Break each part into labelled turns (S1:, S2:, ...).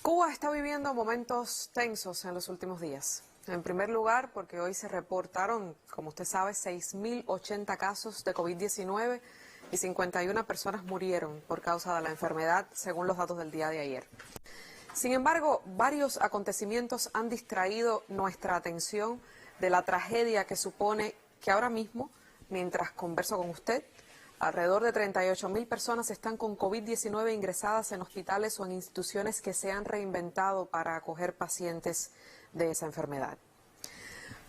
S1: Cuba está viviendo momentos tensos en los últimos días. En primer lugar, porque hoy se reportaron, como usted sabe, 6.080 casos de COVID-19 y 51 personas murieron por causa de la enfermedad, según los datos del día de ayer. Sin embargo, varios acontecimientos han distraído nuestra atención de la tragedia que supone que ahora mismo, mientras converso con usted, alrededor de 38.000 personas están con COVID-19 ingresadas en hospitales o en instituciones que se han reinventado para acoger pacientes de esa enfermedad.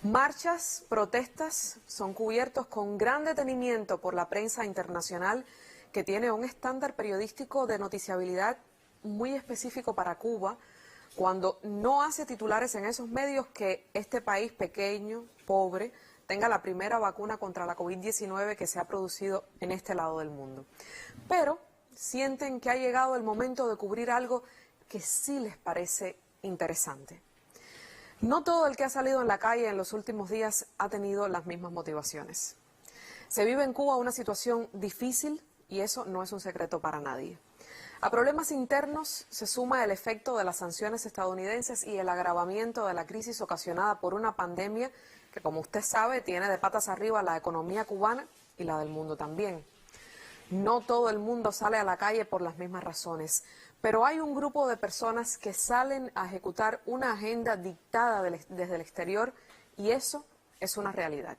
S1: Marchas, protestas son cubiertos con gran detenimiento por la prensa internacional, que tiene un estándar periodístico de noticiabilidad muy específico para Cuba, cuando no hace titulares en esos medios que este país pequeño, pobre, tenga la primera vacuna contra la COVID-19 que se ha producido en este lado del mundo. Pero sienten que ha llegado el momento de cubrir algo que sí les parece interesante. No todo el que ha salido en la calle en los últimos días ha tenido las mismas motivaciones. Se vive en Cuba una situación difícil y eso no es un secreto para nadie. A problemas internos se suma el efecto de las sanciones estadounidenses y el agravamiento de la crisis ocasionada por una pandemia que, como usted sabe, tiene de patas arriba la economía cubana y la del mundo también. No todo el mundo sale a la calle por las mismas razones, pero hay un grupo de personas que salen a ejecutar una agenda dictada desde el exterior y eso es una realidad.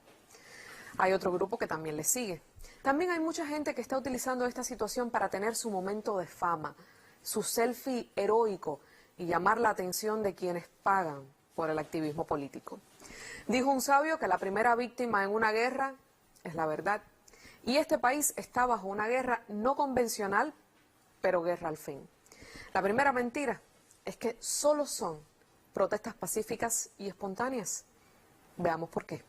S1: Hay otro grupo que también le sigue. También hay mucha gente que está utilizando esta situación para tener su momento de fama, su selfie heroico y llamar la atención de quienes pagan por el activismo político. Dijo un sabio que la primera víctima en una guerra es la verdad. Y este país está bajo una guerra no convencional, pero guerra al fin. La primera mentira es que solo son protestas pacíficas y espontáneas. Veamos por qué.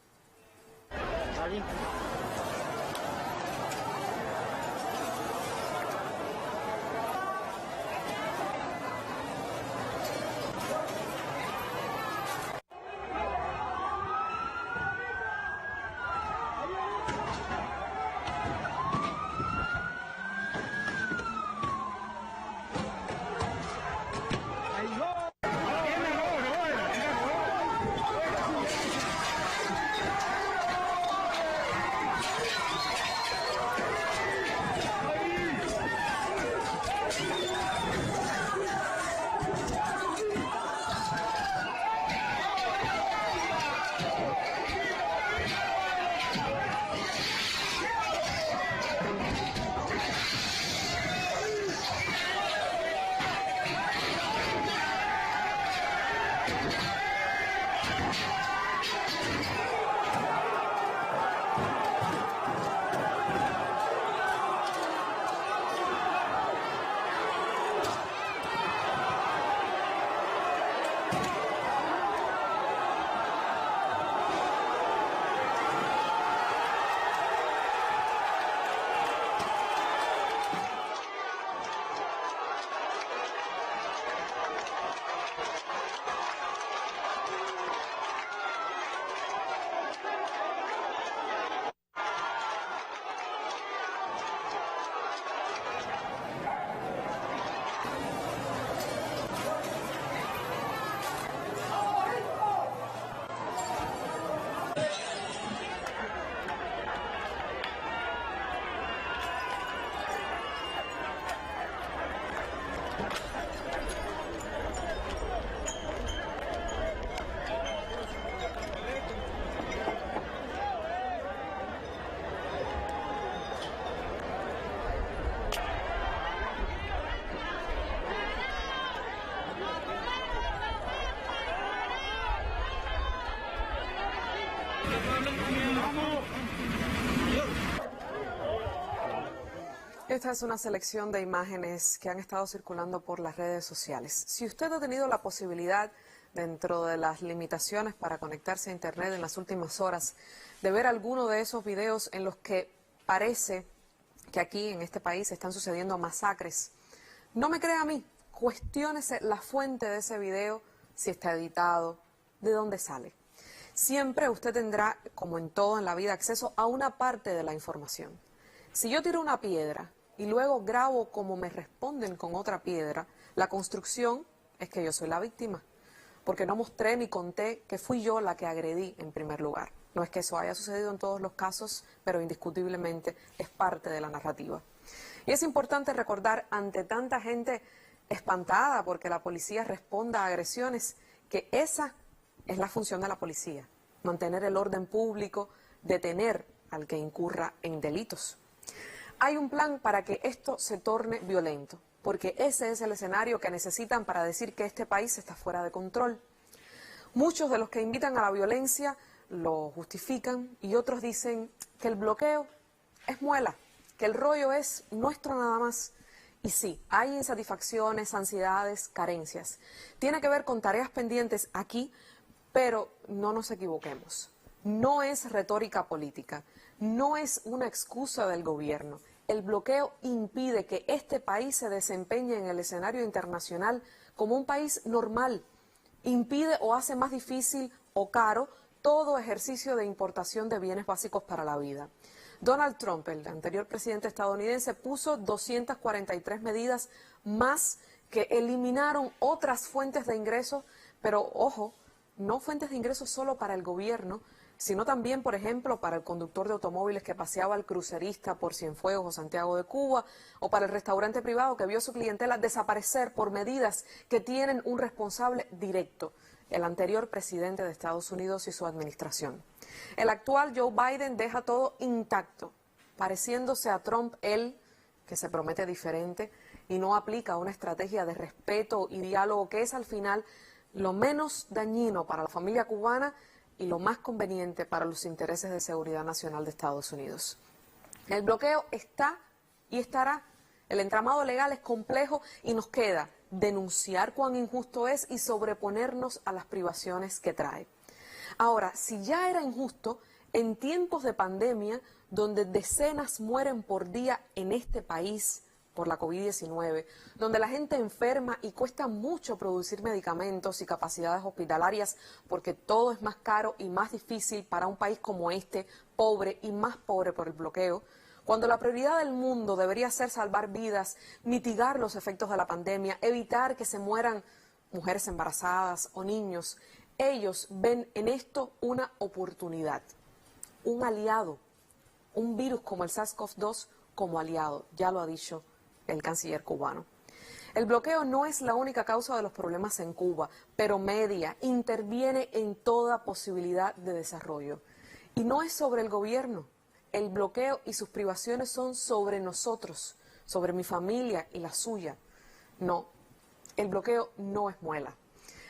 S1: Esta es una selección de imágenes que han estado circulando por las redes sociales. Si usted ha tenido la posibilidad, dentro de las limitaciones para conectarse a Internet en las últimas horas, de ver alguno de esos videos en los que parece que aquí en este país están sucediendo masacres, no me crea a mí, cuestiónese la fuente de ese video, si está editado, de dónde sale. Siempre usted tendrá, como en todo en la vida, acceso a una parte de la información. Si yo tiro una piedra y luego grabo cómo me responden con otra piedra, la construcción es que yo soy la víctima, porque no mostré ni conté que fui yo la que agredí en primer lugar. No es que eso haya sucedido en todos los casos, pero indiscutiblemente es parte de la narrativa. Y es importante recordar ante tanta gente espantada porque la policía responda a agresiones, que esa es la función de la policía, mantener el orden público, detener al que incurra en delitos. Hay un plan para que esto se torne violento, porque ese es el escenario que necesitan para decir que este país está fuera de control. Muchos de los que invitan a la violencia lo justifican y otros dicen que el bloqueo es muela, que el rollo es nuestro nada más. Y sí, hay insatisfacciones, ansiedades, carencias. Tiene que ver con tareas pendientes aquí, pero no nos equivoquemos. No es retórica política, no es una excusa del gobierno. El bloqueo impide que este país se desempeñe en el escenario internacional como un país normal. Impide o hace más difícil o caro todo ejercicio de importación de bienes básicos para la vida. Donald Trump, el anterior presidente estadounidense, puso 243 medidas más que eliminaron otras fuentes de ingresos, pero ojo, no fuentes de ingresos solo para el gobierno, sino también, por ejemplo, para el conductor de automóviles que paseaba al crucerista por Cienfuegos o Santiago de Cuba, o para el restaurante privado que vio su clientela desaparecer por medidas que tienen un responsable directo, el anterior presidente de Estados Unidos y su administración. El actual Joe Biden deja todo intacto, pareciéndose a Trump él, que se promete diferente y no aplica una estrategia de respeto y diálogo que es al final lo menos dañino para la familia cubana y lo más conveniente para los intereses de seguridad nacional de Estados Unidos. El bloqueo está y estará. El entramado legal es complejo y nos queda denunciar cuán injusto es y sobreponernos a las privaciones que trae. Ahora, si ya era injusto, en tiempos de pandemia, donde decenas mueren por día en este país por la COVID-19, donde la gente enferma y cuesta mucho producir medicamentos y capacidades hospitalarias porque todo es más caro y más difícil para un país como este, pobre y más pobre por el bloqueo, cuando la prioridad del mundo debería ser salvar vidas, mitigar los efectos de la pandemia, evitar que se mueran mujeres embarazadas o niños, ellos ven en esto una oportunidad, un aliado, un virus como el SARS-CoV-2 como aliado, ya lo ha dicho el canciller cubano. El bloqueo no es la única causa de los problemas en Cuba, pero media, interviene en toda posibilidad de desarrollo. Y no es sobre el gobierno. El bloqueo y sus privaciones son sobre nosotros, sobre mi familia y la suya. No, el bloqueo no es muela.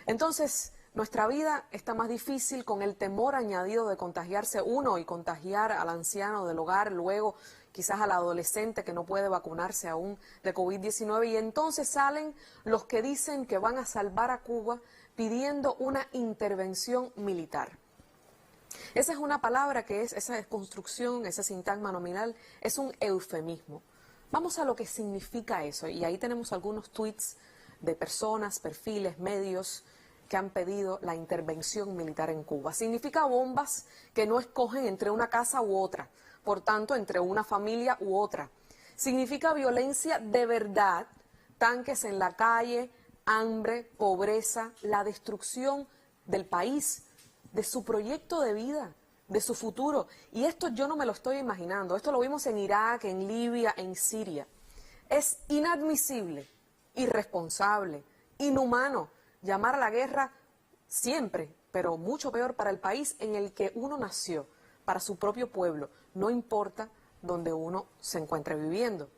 S1: Entonces, nuestra vida está más difícil con el temor añadido de contagiarse uno y contagiar al anciano del hogar, luego quizás al adolescente que no puede vacunarse aún de COVID-19. Y entonces salen los que dicen que van a salvar a Cuba pidiendo una intervención militar. Esa es una palabra que es, esa construcción, ese sintagma nominal, es un eufemismo. Vamos a lo que significa eso. Y ahí tenemos algunos tweets de personas, perfiles, medios que han pedido la intervención militar en Cuba. Significa bombas que no escogen entre una casa u otra, por tanto, entre una familia u otra. Significa violencia de verdad, tanques en la calle, hambre, pobreza, la destrucción del país, de su proyecto de vida, de su futuro. Y esto yo no me lo estoy imaginando. Esto lo vimos en Irak, en Libia, en Siria. Es inadmisible, irresponsable, inhumano llamar a la guerra siempre, pero mucho peor para el país en el que uno nació, para su propio pueblo, no importa donde uno se encuentre viviendo.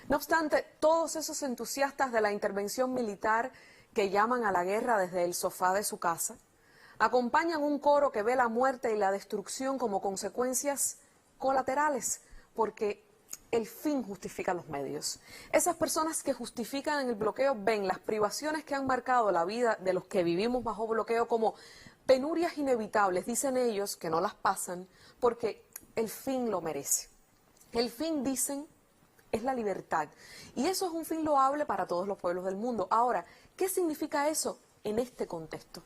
S1: No obstante, todos esos entusiastas de la intervención militar que llaman a la guerra desde el sofá de su casa, acompañan un coro que ve la muerte y la destrucción como consecuencias colaterales, porque el fin justifica los medios. Esas personas que justifican el bloqueo ven las privaciones que han marcado la vida de los que vivimos bajo bloqueo como penurias inevitables. Dicen ellos que no las pasan porque el fin lo merece. El fin, dicen, es la libertad. Y eso es un fin loable para todos los pueblos del mundo. Ahora, ¿qué significa eso en este contexto?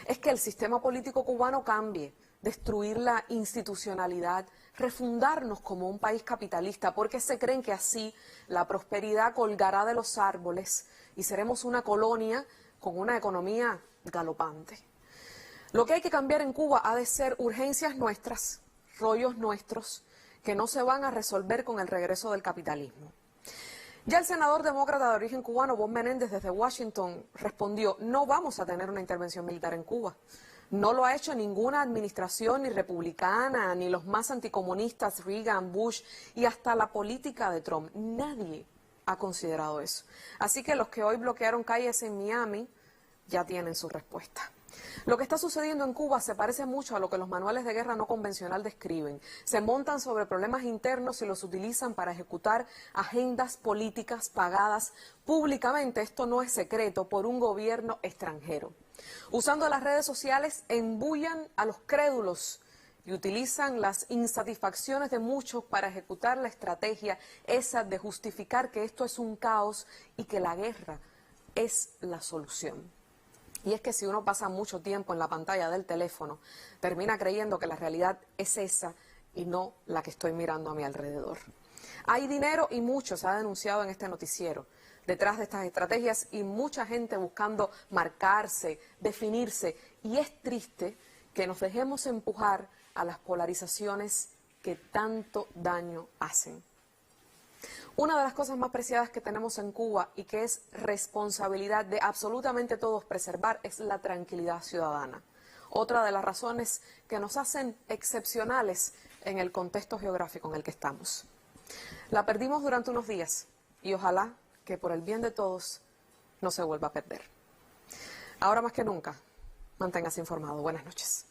S1: Es que el sistema político cubano cambie, destruir la institucionalidad, refundarnos como un país capitalista, porque se creen que así la prosperidad colgará de los árboles y seremos una colonia con una economía galopante. Lo que hay que cambiar en Cuba ha de ser urgencias nuestras, rollos nuestros, que no se van a resolver con el regreso del capitalismo. Ya el senador demócrata de origen cubano, Bob Menéndez, desde Washington, respondió: no vamos a tener una intervención militar en Cuba. No lo ha hecho ninguna administración, ni republicana, ni los más anticomunistas, Reagan, Bush, y hasta la política de Trump. Nadie ha considerado eso. Así que los que hoy bloquearon calles en Miami ya tienen su respuesta. Lo que está sucediendo en Cuba se parece mucho a lo que los manuales de guerra no convencional describen. Se montan sobre problemas internos y los utilizan para ejecutar agendas políticas pagadas públicamente, esto no es secreto, por un gobierno extranjero. Usando las redes sociales, embullan a los crédulos y utilizan las insatisfacciones de muchos para ejecutar la estrategia esa de justificar que esto es un caos y que la guerra es la solución. Y es que si uno pasa mucho tiempo en la pantalla del teléfono, termina creyendo que la realidad es esa y no la que estoy mirando a mi alrededor. Hay dinero y mucho se ha denunciado en este noticiero detrás de estas estrategias y mucha gente buscando marcarse, definirse. Y es triste que nos dejemos empujar a las polarizaciones que tanto daño hacen. Una de las cosas más preciadas que tenemos en Cuba y que es responsabilidad de absolutamente todos preservar es la tranquilidad ciudadana. Otra de las razones que nos hacen excepcionales en el contexto geográfico en el que estamos. La perdimos durante unos días y ojalá que por el bien de todos no se vuelva a perder. Ahora más que nunca, manténgase informado. Buenas noches.